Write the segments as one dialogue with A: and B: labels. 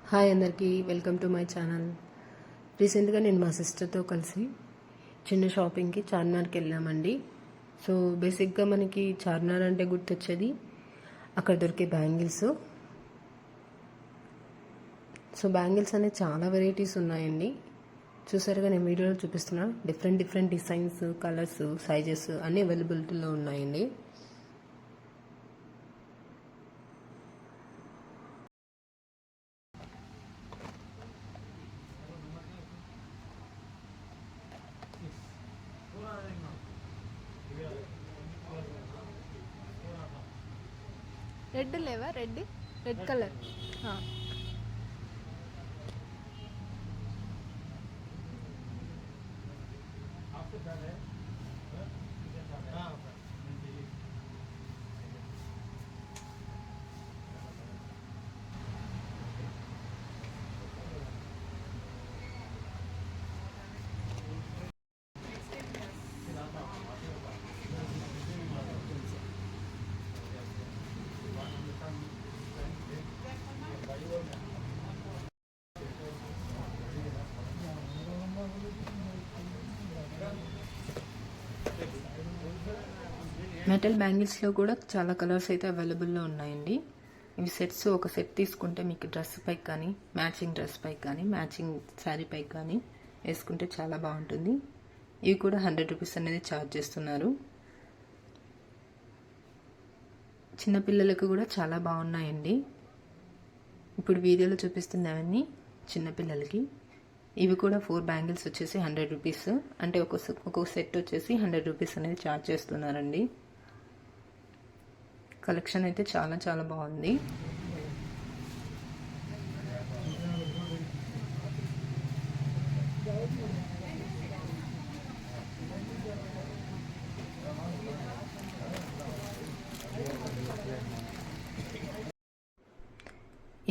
A: Hi అందరికీ, welcome to my channel. రీసెంట్గా నేను మా సిస్టర్తో కలిసి చిన్న షాపింగ్కి చార్మినార్కి వెళ్ళామండి. సో బేసిక్గా మనకి చార్మినార్ అంటే గుర్తొచ్చేది అక్కడ దొరికే బ్యాంగిల్స్. సో బ్యాంగిల్స్ అనేది చాలా వెరైటీస్ ఉన్నాయండి. చూసారుగా నేను వీడియోలో చూపిస్తున్నా. డిఫరెంట్ డిజైన్స్, కలర్స్, సైజెస్ అన్నీ అవైలబిలిటీలో ఉన్నాయండి.
B: రెడ్ లేవా? రెడ్ కలర్
A: మెటల్ బ్యాంగిల్స్లో కూడా చాలా కలర్స్ అయితే అవైలబుల్లో ఉన్నాయండి. ఇవి సెట్స్, ఒక సెట్ తీసుకుంటే మీకు డ్రెస్ పైకి కానీ, మ్యాచింగ్ డ్రెస్ పైకి కానీ, మ్యాచింగ్ శారీ పైకి కానీ వేసుకుంటే చాలా బాగుంటుంది. ఇవి కూడా 100 రూపీస్ అనేది ఛార్జ్ చేస్తున్నారు. చిన్నపిల్లలకు కూడా చాలా బాగున్నాయండి. ఇప్పుడు వీడియోలో చూపిస్తున్నవన్నీ చిన్నపిల్లలకి. ఇవి కూడా 4 బ్యాంగిల్స్ వచ్చేసి 100 రూపీస్, అంటే ఒక్కొక్క సెట్ వచ్చేసి 100 రూపీస్ అనేది ఛార్జ్ చేస్తున్నారండి. కలెక్షన్ అయితే చాలా బాగుంది.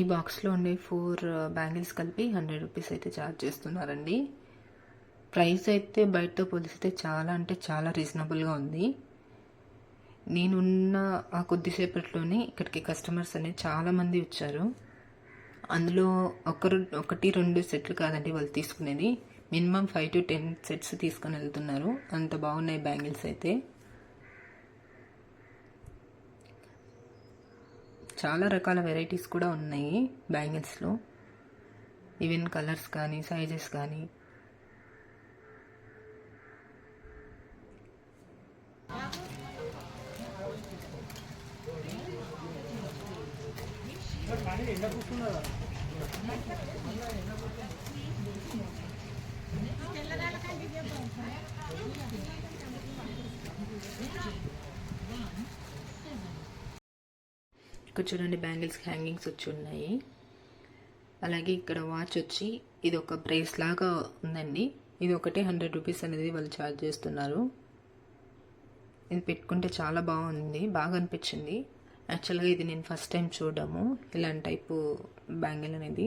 A: ఈ బాక్స్లో ఉండే 4 బ్యాంగిల్స్ కలిపి 100 రూపీస్ అయితే ఛార్జ్ చేస్తున్నారండి. ప్రైస్ అయితే బయటతో పోలిస్తే చాలా అంటే చాలా రీజనబుల్గా ఉంది. నేనున్న ఆ కొద్దిసేపట్లోనే ఇక్కడికి కస్టమర్స్ అనేది చాలామంది వచ్చారు. అందులో 1-2 సెట్లు కాదండి వాళ్ళు తీసుకునేది, మినిమం 5 to 10 సెట్స్ తీసుకొని వెళ్తున్నారు. అంత బాగున్నాయి బ్యాంగిల్స్ అయితే. చాలా రకాల వెరైటీస్ కూడా ఉన్నాయి బ్యాంగిల్స్లో. ఈవెన్ కలర్స్ కానీ, సైజెస్ కానీ. ఇక్కడ చూడండి, బ్యాంగిల్స్ హ్యాంగింగ్స్ వచ్చి ఉన్నాయి. అలాగే ఇక్కడ వాచ్ వచ్చి ఇది ఒక బ్రేస్ లాగా ఉందండి. ఇది ఒకటే 100 రూపీస్ అనేది వాళ్ళు ఛార్జ్ చేస్తున్నారు. ఇది పెట్టుకుంటే చాలా బాగుంది, బాగా అనిపించింది. యాక్చువల్గా ఇది నేను ఫస్ట్ టైం చూడడము ఇలాంటి టైపు బ్యాంగిల్ అనేది.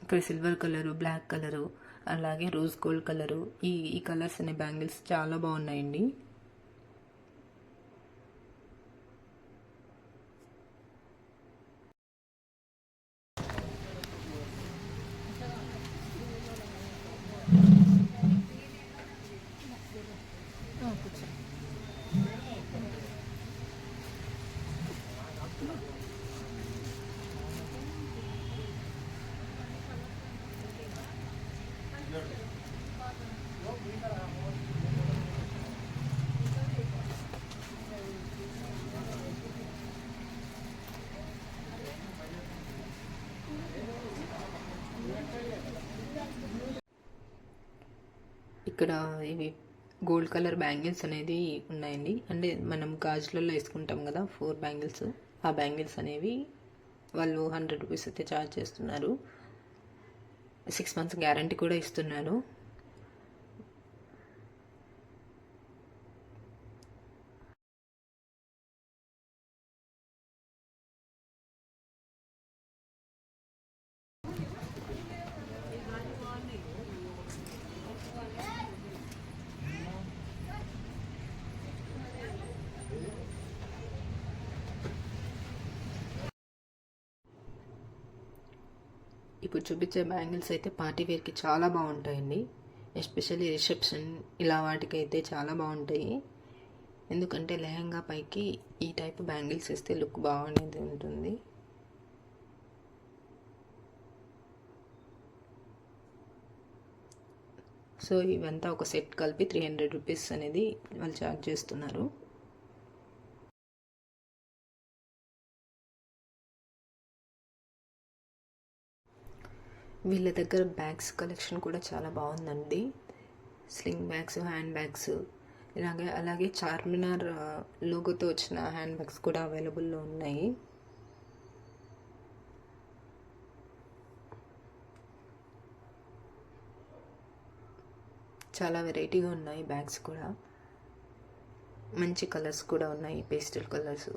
A: ఇక్కడ సిల్వర్ కలరు, బ్లాక్ కలరు, అలాగే రోజ్ గోల్డ్ కలరు, ఈ కలర్స్ అనే బ్యాంగిల్స్ చాలా బాగున్నాయండి. ఇక్కడ ఇవి గోల్డ్ కలర్ బ్యాంగిల్స్ అనేది ఉన్నాయండి. అంటే మనం గాజులలో వేసుకుంటాం కదా 4 బ్యాంగిల్స్, ఆ బ్యాంగిల్స్ అనేవి వాళ్ళు 100 రూపీస్ అయితే ఛార్జ్ చేస్తున్నారు. 6 months గ్యారంటీ కూడా ఇస్తున్నారు. ఇప్పుడు చూపించే బ్యాంగిల్స్ అయితే పార్టీ వేర్కి చాలా బాగుంటాయండి. ఎస్పెషల్లీ రిసెప్షన్ ఇలా వాటికైతే చాలా బాగుంటాయి. ఎందుకంటే లెహంగా పైకి ఈ టైప్ బ్యాంగిల్స్ వేస్తే లుక్ బాగుండేది ఉంటుంది. సో ఇవంతా ఒక సెట్ కలిపి 300 రూపీస్ అనేది వాళ్ళు ఛార్జ్ చేస్తున్నారు. వీళ్ళ దగ్గర బ్యాగ్స్ కలెక్షన్ కూడా చాలా బాగుందండి. స్లింగ్ బ్యాగ్స్, హ్యాండ్ బ్యాగ్స్ అలాగే చార్మినార్ లోగోతో వచ్చిన హ్యాండ్ బ్యాగ్స్ కూడా అవైలబుల్లో ఉన్నాయి. చాలా వెరైటీగా ఉన్నాయి బ్యాగ్స్ కూడా. మంచి కలర్స్ కూడా ఉన్నాయి, పేస్టల్ కలర్స్.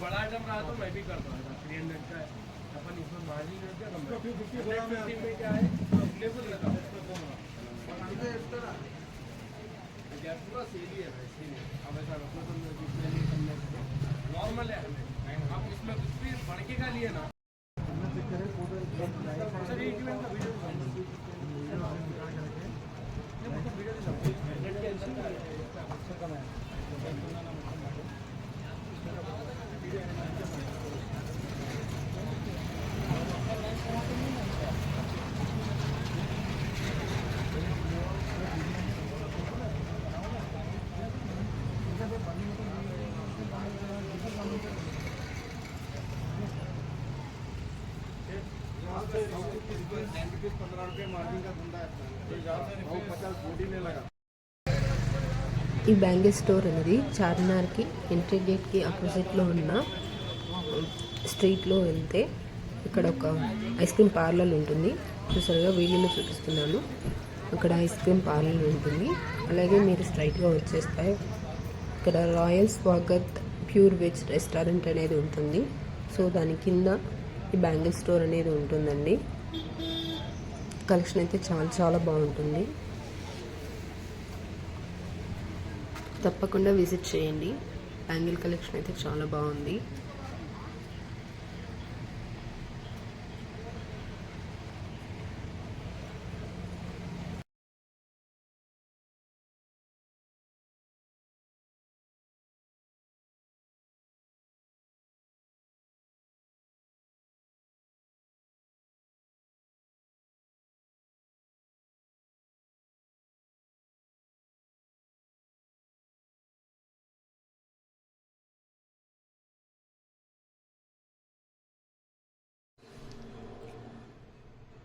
C: बड़ा आइटम रहा तो मैं भी करता था 300 का अपन इसमें मार्जिन करके हम 50 में क्या है अवेलेबल लगा ये पूरा सेल ही है इसीलिए अब ऐसा रखो तो नॉर्मल है। आप इसमें कुछ भी बढ़के का लिए ना सर एक मिनट का वीडियो
A: ఈ బ్యాంగిల్ స్టోర్ అనేది చార్మినార్కి ఎంట్రీ గేట్కి ఆపోజిట్లో ఉన్న స్ట్రీట్లో వెళ్తే ఇక్కడ ఒక ఐస్ క్రీమ్ పార్లర్ ఉంటుంది. చూసారుగా వీడియోలో చూపిస్తున్నాను. అక్కడ ఐస్ క్రీమ్ పార్లర్ ఉంటుంది. అలాగే మీరు స్ట్రైట్గా వచ్చేస్తే ఇక్కడ royal Swagat pure veg restaurant అనేది ఉంటుంది. సో దాని కింద ఈ బ్యాంగిల్ స్టోర్ అనేది ఉంటుందండి. కలెక్షన్ అయితే చాలా చాలా బాగుంటుంది. తప్పకుండా విజిట్ చేయండి. బ్యాంగిల్ కలెక్షన్ అయితే చాలా బాగుంది.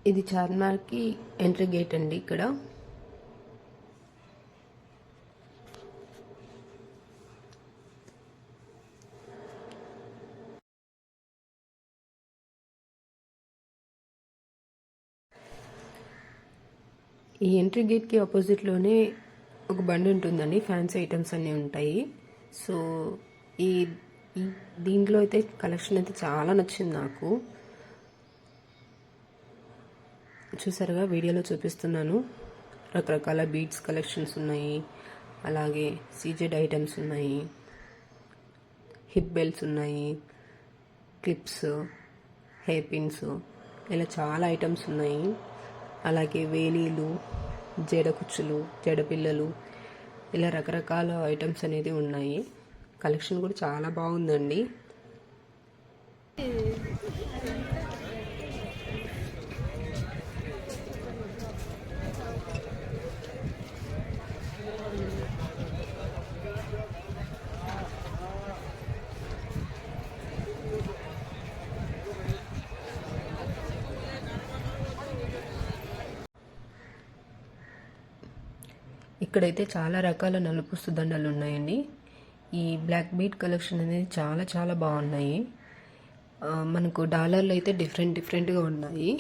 A: ఇది చార్మినార్కి ఎంట్రీ గేట్ అండి. ఇక్కడ ఈ ఎంట్రీ గేట్కి ఆపోజిట్లోనే ఒక బండి ఉంటుందండి. ఫ్యాన్సీ ఐటమ్స్ అన్నీ ఉంటాయి. సో ఈ దీంట్లో అయితే కలెక్షన్ అయితే చాలా నచ్చింది నాకు. చూసారుగా వీడియోలో చూపిస్తున్నాను. రకరకాల బీడ్స్ కలెక్షన్స్ ఉన్నాయి. అలాగే సీజెడ్ ఐటమ్స్ ఉన్నాయి. హిప్ బెల్ట్స్ ఉన్నాయి. క్లిప్స్, హెయిర్ పిన్స్, ఇలా చాలా ఐటమ్స్ ఉన్నాయి. అలాగే వేణీలు, జడ కుచ్చులు, జడపిల్లలు, ఇలా రకరకాల ఐటమ్స్ అనేది ఉన్నాయి. కలెక్షన్ కూడా చాలా బాగుందండి. ఇక్కడైతే చాలా రకాల నలుపుస్తు దండలు ఉన్నాయండి. ఈ బ్లాక్ బీడ్ కలెక్షన్ అనేది చాలా చాలా బాగున్నాయి. మనకు డాలర్లు అయితే డిఫరెంట్గా ఉన్నాయి.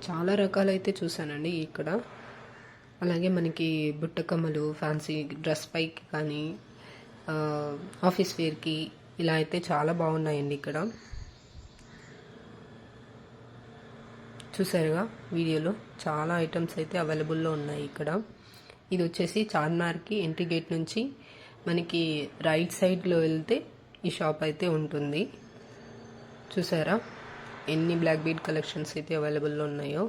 A: చాలా రకాలైతే చూసానండి ఇక్కడ. అలాగే మనకి బుట్టకమ్మలు, ఫ్యాన్సీ డ్రెస్ పైకి కానీ ఆఫీస్ వేర్కి ఇలా అయితే చాలా బాగున్నాయండి ఇక్కడ. చూసారుగా వీడియోలో చాలా ఐటమ్స్ అయితే అవైలబుల్లో ఉన్నాయి ఇక్కడ. ఇది వచ్చేసి చార్మినార్కి ఎంట్రీ గేట్ నుంచి మనకి రైట్ సైడ్లో వెళ్తే ఈ షాప్ అయితే ఉంటుంది. చూసారా ఎన్ని బ్లాక్ బీడ్ కలెక్షన్స్ అయితే అవైలబుల్లో ఉన్నాయో.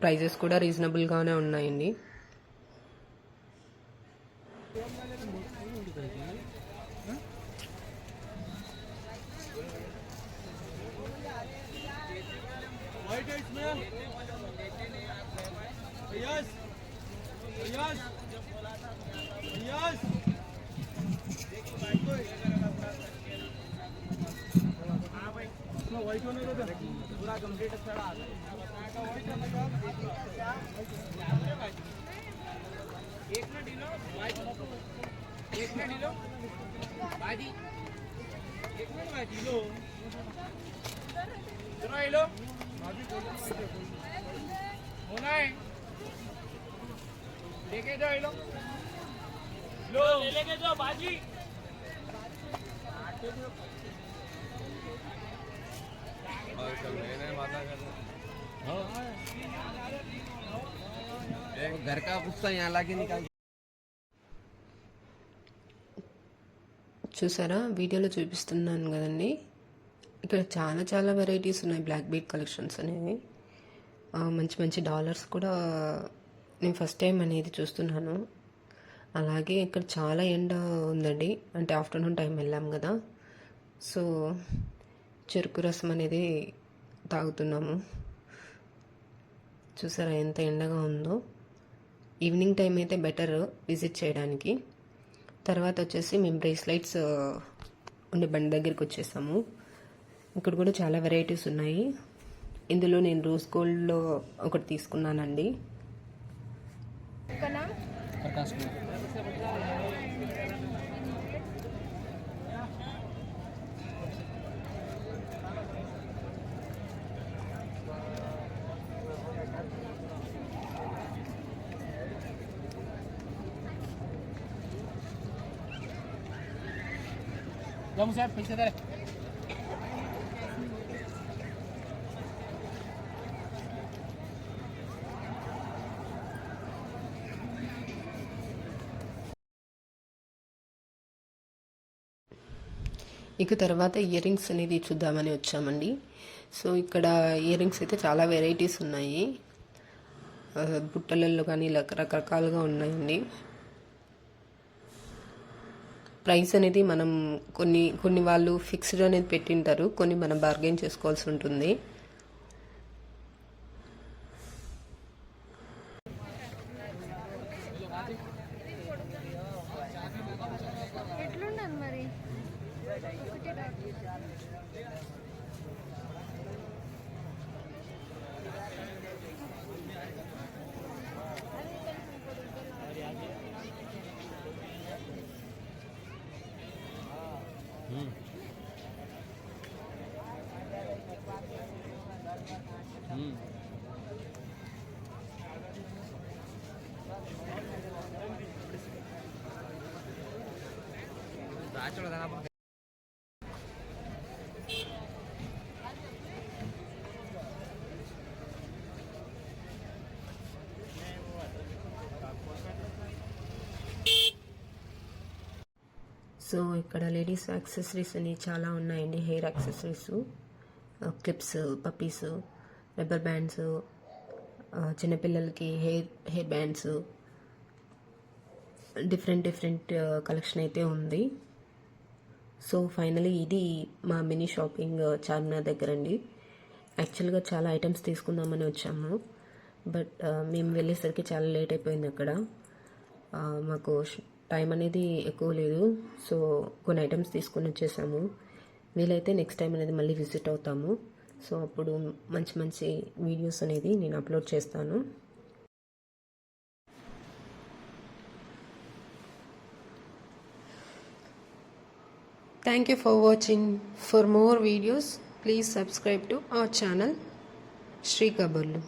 A: ప్రైజెస్ కూడా రీజనబుల్గానే ఉన్నాయండి.
C: पूरा कंप्लीट खड़ा एक मिनट लो एक मिनट लो बाजी एक मिनट बाजी लो सुनो लो होना है लेके जाओ लो लो लेके जाओ बाजी घर का गुस्सा यहाँ लाके निकाल.
A: చూసారా వీడియోలో చూపిస్తున్నాను కదండి, ఇక్కడ చాలా చాలా వెరైటీస్ ఉన్నాయి బ్లాక్ బీడ్ కలెక్షన్స్ అనేవి. మంచి మంచి డాలర్స్ కూడా నేను ఫస్ట్ టైం అనేది చూస్తున్నాను. అలాగే ఇక్కడ చాలా ఎండ ఉందండి, అంటే ఆఫ్టర్నూన్ టైం వెళ్ళాం కదా, సో చెరుకు రసం అనేది తాగుతున్నాము. చూసారా ఎంత ఎండగా ఉందో. ఈవినింగ్ టైం అయితే బెటర్ విజిట్ చేయడానికి. తర్వాత వచ్చేసి మేము బ్రేస్లైట్స్ ఉండే బండి దగ్గరికి వచ్చేసాము. ఇక్కడ కూడా చాలా వెరైటీస్ ఉన్నాయి. ఇందులో నేను రోజ్ గోల్డ్లో ఒకటి తీసుకున్నానండి.
C: जम साहब पीछे दे
A: ఇక తర్వాత ఇయర్ రింగ్స్ అనేది చూద్దామని వచ్చామండి. సో ఇక్కడ ఇయర్ రింగ్స్ అయితే చాలా వెరైటీస్ ఉన్నాయి. బుట్టలలో కానీ రకరకాలుగా ఉన్నాయండి. ప్రైస్ అనేది మనం కొన్ని వాళ్ళు ఫిక్స్డ్ అనేది పెట్టింటారు, కొన్ని మనం బార్గెన్ చేసుకోవాల్సి ఉంటుంది.
B: మరి
A: సో ఇక్కడ లేడీస్ యాక్సెసరీస్ అని చాలా ఉన్నాయండి. Hair accessories, clips, puppies, rubber bands, చిన్నపిల్లలకి హెయిర్ బ్యాండ్స్, డిఫరెంట్ కలెక్షన్ అయితే ఉంది. సో ఫైనలీ ఇది మా మినీ షాపింగ్ చార్మినార్ దగ్గర అండి. యాక్చువల్గా చాలా ఐటమ్స్ తీసుకుందామని వచ్చాము, బట్ మేము వెళ్ళేసరికి చాలా లేట్ అయిపోయింది. అక్కడ మాకు టైం అనేది ఎక్కువ లేదు, సో కొన్ని ఐటమ్స్ తీసుకొని వచ్చేసాము. వీలైతే నెక్స్ట్ టైం అనేది మళ్ళీ విజిట్ అవుతాము. సో అప్పుడు మంచి మంచి వీడియోస్ అనేది నేను అప్లోడ్ చేస్తాను. Thank you for watching. For more videos, please subscribe to our channel Shri Kaburlu.